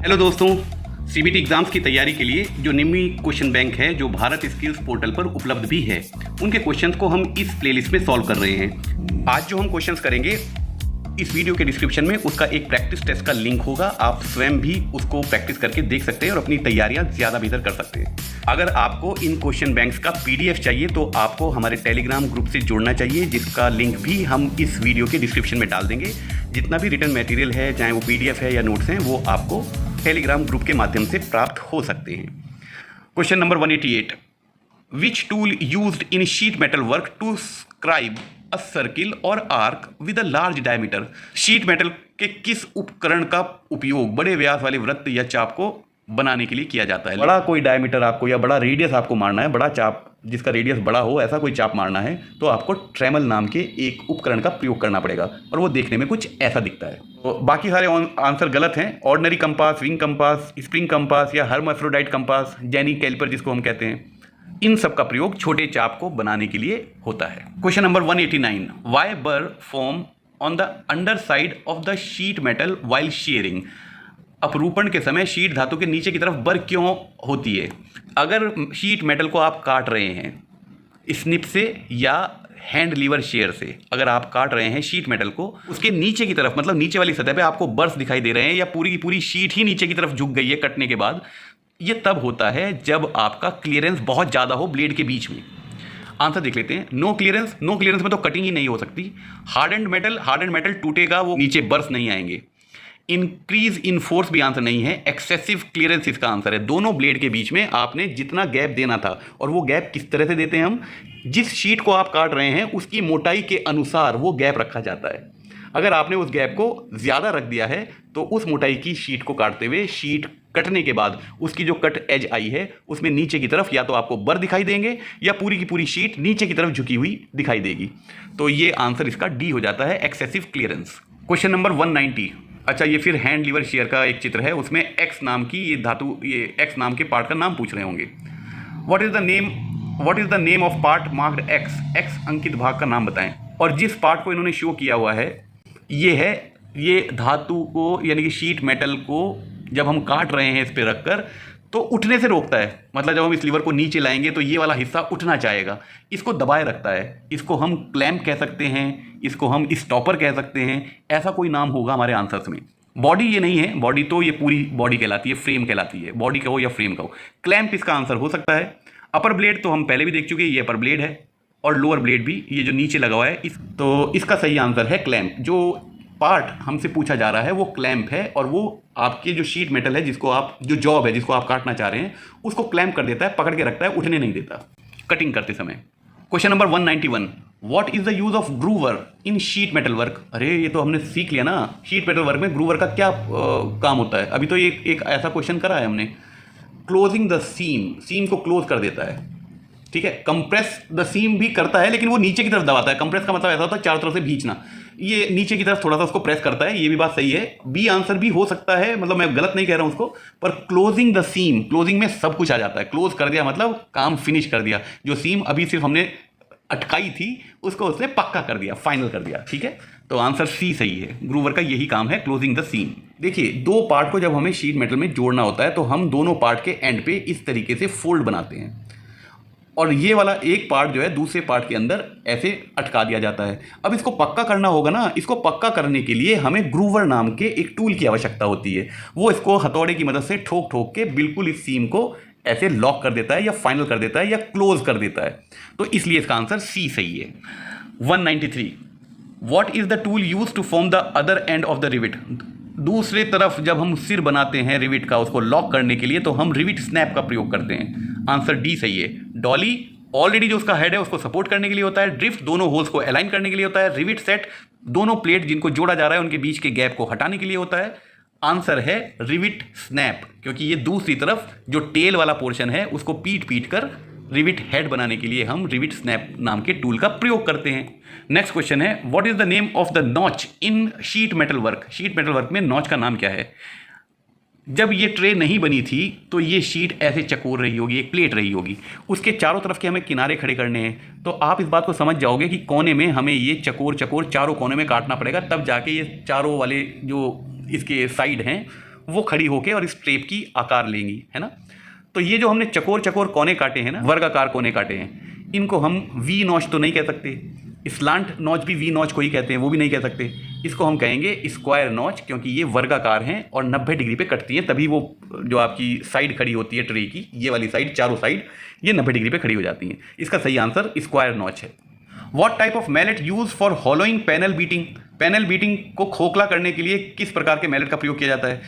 Hello दोस्तों, CBT exams की तैयारी के लिए जो निम्मी क्वेश्चन बैंक है जो भारत स्किल्स पोर्टल पर उपलब्ध भी है, उनके क्वेश्चंस को हम इस प्लेलिस्ट में सॉल्व कर रहे हैं। आज जो हम क्वेश्चंस करेंगे, इस वीडियो के डिस्क्रिप्शन में उसका एक प्रैक्टिस टेस्ट का लिंक होगा। आप स्वयं भी उसको प्रैक्टिस करके देख सकते हैं और अपनी तैयारियां ज़्यादा बेहतर कर सकते हैं। अगर आपको इन क्वेश्चन बैंक्स का PDF चाहिए तो आपको हमारे टेलीग्राम ग्रुप से जुड़ना चाहिए, जिसका लिंक भी हम इस वीडियो के डिस्क्रिप्शन में डाल देंगे। जितना भी रिटर्न मटेरियल है, चाहे वो PDF है या नोट्स हैं, वो आपको टेलीग्राम ग्रुप के माध्यम से प्राप्त हो सकते हैं। Question number 188, which tool used in sheet metal work to scribe a circle और arc with a large diameter. Sheet metal के किस उपकरण का उपयोग बड़े व्यास वाले वृत्त या चाप को बनाने के लिए किया जाता है? बड़ा कोई डायमीटर आपको या बड़ा रेडियस आपको मारना है, बड़ा चाप जिसका रेडियस बड़ा हो, ऐसा कोई चाप मारना है तो आपको ट्रेमल नाम के एक उपकरण का प्रयोग करना पड़ेगा और वो देखने में कुछ ऐसा दिखता है। तो बाकी सारे आंसर गलत हैं। Ordinary compass, wing compass, spring compass या हर्माफ्रोडाइट कंपास, जेनी कैलिपर जिसको हम कहते हैं, इन सब का प्रयोग छोटे चाप को बनाने के लिए होता है। क्वेश्चन नंबर 189, वाई बर form on the under side of the sheet metal while sharing. अपरूपण के समय शीट धातु के नीचे की तरफ बर क्यों होती है? अगर शीट मेटल को आप काट रहे हैं स्निप से या हैंड लीवर शेयर से, अगर आप काट रहे हैं शीट मेटल को, उसके नीचे की तरफ, मतलब नीचे वाली सतह पे आपको बर्स दिखाई दे रहे हैं या पूरी की पूरी शीट ही नीचे की तरफ झुक गई है कटने के बाद, ये तब होता है जब आपका क्लियरेंस बहुत ज़्यादा हो ब्लेड के बीच में। आंसर देख लेते हैं। नो क्लियरेंस में तो कटिंग ही नहीं हो सकती। हार्डन्ड मेटल टूटेगा, वो नीचे बर्स नहीं आएंगे। इंक्रीज इन फोर्स भी आंसर नहीं है। एक्सेसिव क्लियरेंस इसका आंसर है। दोनों ब्लेड के बीच में आपने जितना गैप देना था, और वो गैप किस तरह से देते हैं हम, जिस शीट को आप काट रहे हैं उसकी मोटाई के अनुसार वो गैप रखा जाता है। अगर आपने उस गैप को ज़्यादा रख दिया है तो उस मोटाई की शीट को काटते हुए शीट कटने के बाद उसकी जो कट एज आई है उसमें नीचे की तरफ या तो आपको बर दिखाई देंगे या पूरी की पूरी शीट नीचे की तरफ झुकी हुई दिखाई देगी। तो ये आंसर इसका डी हो जाता है, एक्सेसिव क्लियरेंस। क्वेश्चन नंबर 190, अच्छा ये फिर हैंड लीवर शेयर का एक चित्र है, उसमें एक्स नाम की ये धातु, ये एक्स नाम के पार्ट का नाम पूछ रहे होंगे। What is the name of part marked x. X अंकित भाग का नाम बताएं। और जिस पार्ट को इन्होंने शो किया हुआ है ये धातु को, यानी कि शीट मेटल को जब हम काट रहे हैं इस पर रखकर तो उठने से रोकता है। मतलब जब हम इस लीवर को नीचे लाएंगे तो ये वाला हिस्सा उठना चाहेगा, इसको दबाए रखता है। इसको हम क्लैंप कह सकते हैं, इसको हम स्टॉपर कह सकते हैं, ऐसा कोई नाम होगा हमारे आंसर्स में। बॉडी ये नहीं है, बॉडी तो ये पूरी बॉडी कहलाती है, फ्रेम कहलाती है। बॉडी कहो या फ्रेम कहो, क्लैंप इसका आंसर हो सकता है। अपर ब्लेड तो हम पहले भी देख चुके हैं, ये अपर ब्लेड है, और लोअर ब्लेड भी ये जो नीचे लगा हुआ है तो इसका सही आंसर है क्लैंप। जो पार्ट हमसे पूछा जा रहा है वो क्लैंप है, और वो आपके जो शीट मेटल है जिसको आप, जो जॉब है जिसको आप काटना चाह रहे हैं, उसको क्लैंप कर देता है, पकड़ के रखता है, उठने नहीं देता कटिंग करते समय। Question number 191, what is the use of groover in sheet metal work. अरे ये तो हमने सीख लिया ना, शीट मेटल वर्क में ग्रूवर का क्या काम होता है। अभी तो एक ऐसा क्वेश्चन करा है हमने। क्लोजिंग द सीम को क्लोज कर देता है, ठीक है। कंप्रेस द सीम भी करता है, लेकिन वो नीचे की तरफ दबाता है। कंप्रेस का मतलब ऐसा होता है चारों तरफ से खींचना, ये नीचे की तरफ थोड़ा सा उसको प्रेस करता है। ये भी बात सही है, बी आंसर भी हो सकता है, मतलब मैं गलत नहीं कह रहा हूं उसको। पर क्लोजिंग द सीम, क्लोजिंग में सब कुछ आ जाता है। क्लोज कर दिया मतलब काम फिनिश कर दिया। जो सीम अभी सिर्फ हमने अटकाई थी उसको उसने पक्का कर दिया, फाइनल कर दिया, ठीक है। तो आंसर सी सही है। ग्रूवर का यही काम है, क्लोजिंग द सीम। देखिए, दो पार्ट को जब हमें शीट मेटल में जोड़ना होता है तो हम दोनों पार्ट के एंड पे इस तरीके से फोल्ड बनाते हैं, और ये वाला एक पार्ट जो है दूसरे पार्ट के अंदर ऐसे अटका दिया जाता है। अब इसको पक्का करना होगा ना, इसको पक्का करने के लिए हमें ग्रूवर नाम के एक टूल की आवश्यकता होती है। वो इसको हथौड़े की मदद से ठोक ठोक के बिल्कुल इस सीम को ऐसे लॉक कर देता है या फाइनल कर देता है या क्लोज कर देता है। तो इसलिए इसका आंसर सी सही है। 193, what is the tool use to form the other end of the rivet. दूसरे तरफ जब हम सिर बनाते हैं रिविट का, उसको लॉक करने के लिए, तो हम रिविट स्नैप का प्रयोग करते हैं। आंसर डी सही है। डॉली ऑलरेडी जो उसका हेड है उसको सपोर्ट करने के लिए होता है। ड्रिफ्ट दोनों होल्स को अलाइन करने के लिए होता है। रिविट सेट दोनों प्लेट जिनको जोड़ा जा रहा है उनके बीच के गैप को हटाने के लिए होता है। आंसर है रिविट स्नैप, क्योंकि ये दूसरी तरफ जो टेल वाला पोर्शन है उसको पीट कर रिविट हेड बनाने के लिए हम रिविट स्नैप नाम के टूल का प्रयोग करते हैं। नेक्स्ट क्वेश्चन है, what is the name of the notch in sheet metal work. Sheet metal work में नॉच का नाम क्या है। जब ये ट्रे नहीं बनी थी तो ये शीट ऐसे चकोर रही होगी, एक प्लेट रही होगी, उसके चारों तरफ के हमें किनारे खड़े करने हैं। तो आप इस बात को समझ जाओगे कि कोने में हमें ये चकोर चारों कोने में काटना पड़ेगा, तब जाके ये चारों वाले जो इसके साइड हैं वो खड़ी होके और इस टेप की आकार लेंगी, है ना। तो ये जो हमने चकोर चकोर कोने काटे हैं ना, वर्गाकार कोने काटे हैं, इनको हम वी नॉच तो नहीं कह सकते, स्लांट नॉच भी वी नॉच को ही कहते हैं, वो भी नहीं कह सकते। इसको हम कहेंगे स्क्वायर नॉच, क्योंकि ये वर्गाकार हैं और 90 डिग्री पे कटती हैं, तभी वो जो आपकी साइड खड़ी होती है ट्रे की, ये वाली साइड, चारों साइड ये 90 डिग्री पे खड़ी हो जाती हैं। इसका सही आंसर स्क्वायर नॉच है। What type of mallet use for hollowing panel beating? Panel beating को खोखला करने के लिए किस प्रकार के मैलेट का प्रयोग किया जाता है?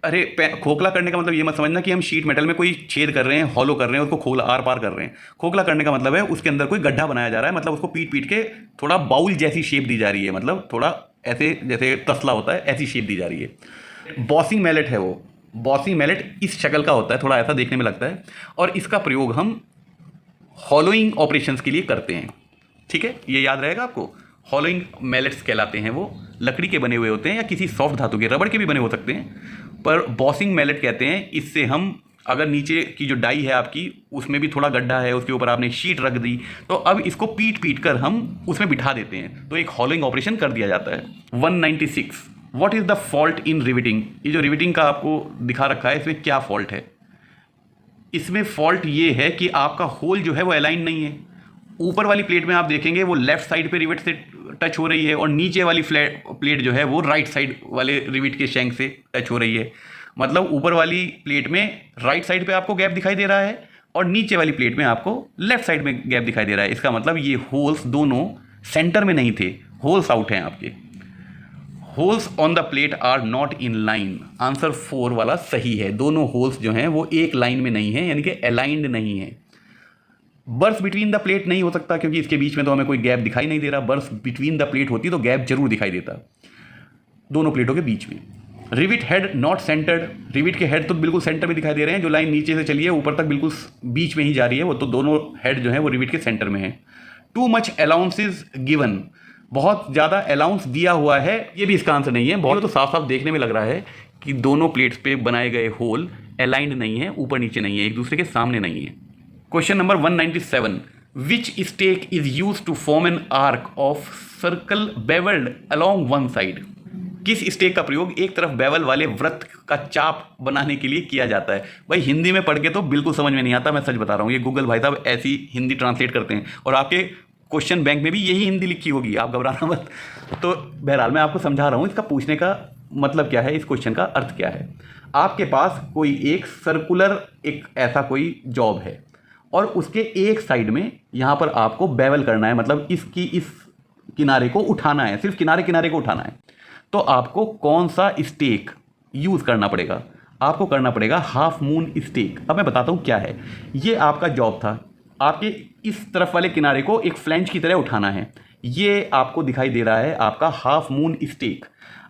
अरे खोखला करने का मतलब ये मत समझना कि हम शीट मेटल में कोई छेद कर रहे हैं, हॉलो कर रहे हैं, उसको खोखला आर पार कर रहे हैं। खोखला करने का मतलब है उसके अंदर कोई गड्ढा बनाया जा रहा है, मतलब उसको पीट पीट के थोड़ा बाउल जैसी शेप दी जा रही है, मतलब थोड़ा ऐसे जैसे तसला होता है ऐसी शेप दी जा रही है। बॉसिंग मैलेट है वो। बॉसिंग मैलेट इस शक्ल का होता है, थोड़ा ऐसा देखने में लगता है, और इसका प्रयोग हम हॉलोइंग ऑपरेशंस के लिए करते हैं। ठीक है, ये याद रहेगा आपको। हॉलोइंग मैलेट्स कहलाते हैं वो। लकड़ी के बने हुए होते हैं या किसी सॉफ्ट धातु के, रबड़ के भी बने हो सकते हैं, पर बॉसिंग मैलेट कहते हैं। इससे हम अगर नीचे की जो डाई है आपकी उसमें भी थोड़ा गड्ढा है, उसके ऊपर आपने शीट रख दी, तो अब इसको पीट पीट कर हम उसमें बिठा देते हैं, तो एक हॉलोइंग ऑपरेशन कर दिया जाता है। 196 what is the fault in riveting? ये जो रिविटिंग का आपको दिखा रखा है, इसमें क्या फॉल्ट है? इसमें फॉल्ट ये है कि आपका होल जो है वो अलाइन नहीं है। ऊपर वाली प्लेट में आप देखेंगे वो लेफ्ट साइड पे रिविट से टच हो रही है, और नीचे वाली फ्लैट प्लेट जो है वो राइट साइड वाले रिविट के शैंक से टच हो रही है। मतलब ऊपर वाली प्लेट में राइट साइड पे आपको गैप दिखाई दे रहा है, और नीचे वाली प्लेट में आपको लेफ्ट साइड में गैप दिखाई दे रहा है। इसका मतलब ये होल्स दोनों सेंटर में नहीं थे, होल्स आउट हैं आपके। Holes on the plate are not in line. Answer 4 वाला सही है। दोनों होल्स जो हैं वो एक लाइन में नहीं है, यानी कि अलाइंड नहीं है। बर्स बिटवीन द प्लेट नहीं हो सकता, क्योंकि इसके बीच में तो हमें कोई गैप दिखाई नहीं दे रहा। बर्स बिटवीन द प्लेट होती तो गैप जरूर दिखाई देता दोनों प्लेटों के बीच में। Rivet head not centred. Rivet के हेड तो बिल्कुल सेंटर में दिखाई दे रहे हैं, जो लाइन नीचे से चली है ऊपर तक बिल्कुल बीच में ही जा रही है, वो तो दोनों हेड जो है वो रिविट के सेंटर में है। Too much allowances given. बहुत ज़्यादा अलाउंस दिया हुआ है, ये भी इसका आंसर नहीं है। बहुत तो साफ साफ देखने में लग रहा है कि दोनों प्लेट्स पे बनाए गए होल अलाइंड नहीं है, ऊपर नीचे नहीं है, एक दूसरे के सामने नहीं है। Question number 197 which stake is use to form an arc of circle bevelled along one side? किस स्टेक का प्रयोग एक तरफ बेवल वाले वृत्त का चाप बनाने के लिए किया जाता है? भाई हिंदी में पढ़ के तो बिल्कुल समझ में नहीं आता, मैं सच बता रहा हूँ। ये गूगल भाई साहब ऐसी हिंदी ट्रांसलेट करते हैं, और आपके क्वेश्चन बैंक में भी यही हिंदी लिखी होगी, आप घबराना मत। तो बहरहाल मैं आपको समझा रहा हूँ इसका पूछने का मतलब क्या है, इस क्वेश्चन का अर्थ क्या है। आपके पास कोई एक सर्कुलर एक ऐसा कोई जॉब है, और उसके एक साइड में यहाँ पर आपको बेवल करना है, मतलब इसकी इस किनारे को उठाना है, सिर्फ किनारे किनारे को उठाना है। तो आपको कौन सा स्टेक यूज़ करना पड़ेगा? आपको करना पड़ेगा हाफ मून स्टेक। अब मैं बताता हूँ क्या है। ये आपका जॉब था, आपके इस तरफ वाले किनारे को एक फ्लैंज की तरह उठाना है। ये आपको दिखाई दे रहा है आपका हाफ मून स्टेक।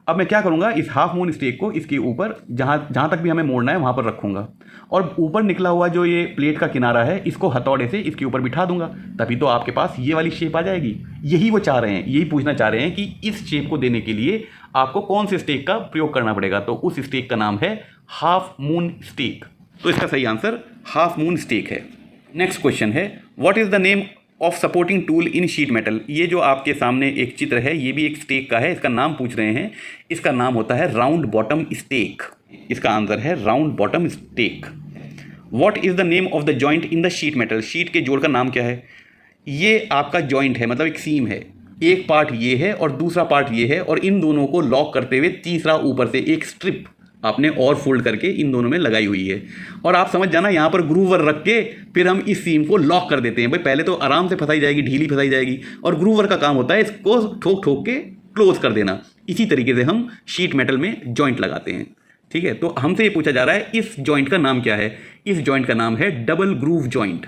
अब मैं क्या करूँगा, इस हाफ मून स्टेक को इसके ऊपर जहाँ तक भी हमें मोड़ना है वहाँ पर रखूँगा, और ऊपर निकला हुआ जो ये प्लेट का किनारा है इसको हथौड़े से इसके ऊपर बिठा दूंगा, तभी तो आपके पास ये वाली शेप आ जाएगी। यही वो चाह रहे हैं, यही पूछना चाह रहे हैं कि इस शेप को देने के लिए आपको कौन से स्टेक का प्रयोग करना पड़ेगा। तो उस स्टेक का नाम है हाफ मून स्टेक। तो इसका सही आंसर हाफ मून स्टेक है। नेक्स्ट क्वेश्चन है what is the name of supporting tool in sheet metal? ये जो आपके सामने एक चित्र है ये भी एक स्टेक का है, इसका नाम पूछ रहे हैं। इसका नाम होता है राउंड बॉटम स्टेक। इसका आंसर है round bottom stake. What is the name of the joint in the sheet metal? Sheet के जोड़ का नाम क्या है? ये आपका जॉइंट है, मतलब एक सीम है। एक पार्ट ये है और दूसरा पार्ट ये है, और इन दोनों को लॉक करते हुए तीसरा ऊपर से एक स्ट्रिप आपने और फोल्ड करके इन दोनों में लगाई हुई है। और आप समझ जाना यहाँ पर ग्रूवर रख के फिर हम इस सीम को लॉक कर देते हैं। भाई पहले तो आराम से फंसाई जाएगी, ढीली फंसाई जाएगी, और ग्रूवर का काम होता है इसको ठोक ठोक के क्लोज कर देना। इसी तरीके से हम शीट मेटल में जॉइंट लगाते हैं। ठीक है, तो हमसे ये पूछा जा रहा है इस जॉइंट का नाम क्या है? इस जॉइंट का नाम है double groove joint.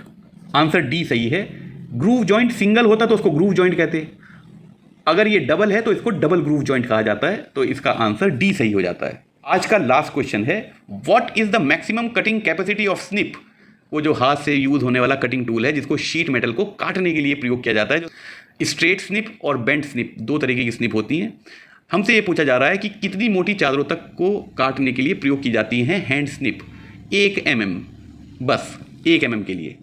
Answer D सही है। ग्रूव जॉइंट सिंगल होता तो उसको ग्रूव जॉइंट कहते, अगर ये डबल है तो इसको डबल ग्रूव जॉइंट कहा जाता है। तो इसका आंसर डी सही हो जाता है। आज का लास्ट क्वेश्चन है what is the maximum cutting capacity of snip? वो जो हाथ से यूज होने वाला कटिंग टूल है जिसको शीट मेटल को काटने के लिए प्रयोग किया जाता है। स्ट्रेट स्निप और बेंट स्निप दो तरीके की स्निप होती हैं। हमसे ये पूछा जा रहा है कि कितनी मोटी चादरों तक को काटने के लिए प्रयोग की जाती हैं हैंड स्निप? 1 mm, बस 1 mm के लिए।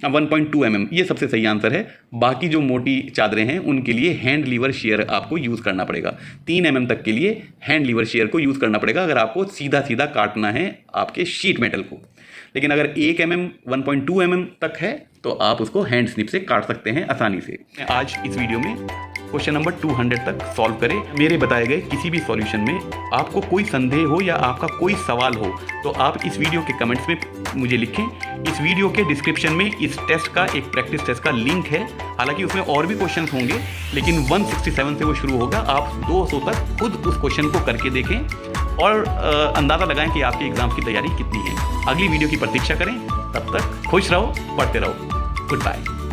1.2 mm ये सबसे सही आंसर है। बाकी जो मोटी चादरें हैं उनके लिए हैंड लीवर शेयर आपको यूज़ करना पड़ेगा। 3 mm तक के लिए हैंड लीवर शेयर को यूज़ करना पड़ेगा अगर आपको सीधा सीधा काटना है आपके शीट मेटल को। लेकिन अगर 1 mm 1.2 mm तक है तो आप उसको हैंड स्निप से काट सकते हैं आसानी से। आज इस वीडियो में क्वेश्चन नंबर 200 तक सॉल्व करें। मेरे बताए गए किसी भी सॉल्यूशन में आपको कोई संदेह हो या आपका कोई सवाल हो तो आप इस वीडियो के कमेंट्स में मुझे लिखें। इस वीडियो के डिस्क्रिप्शन में इस टेस्ट का एक प्रैक्टिस टेस्ट का लिंक है। हालांकि उसमें और भी क्वेश्चन होंगे लेकिन 167 से वो शुरू होगा। आप 200 तक खुद उस क्वेश्चन को करके देखें और अंदाज़ा लगाएं कि आपके एग्जाम की तैयारी कितनी है। अगली वीडियो की प्रतीक्षा करें। तब तक खुश रहो, पढ़ते रहो। Good bye.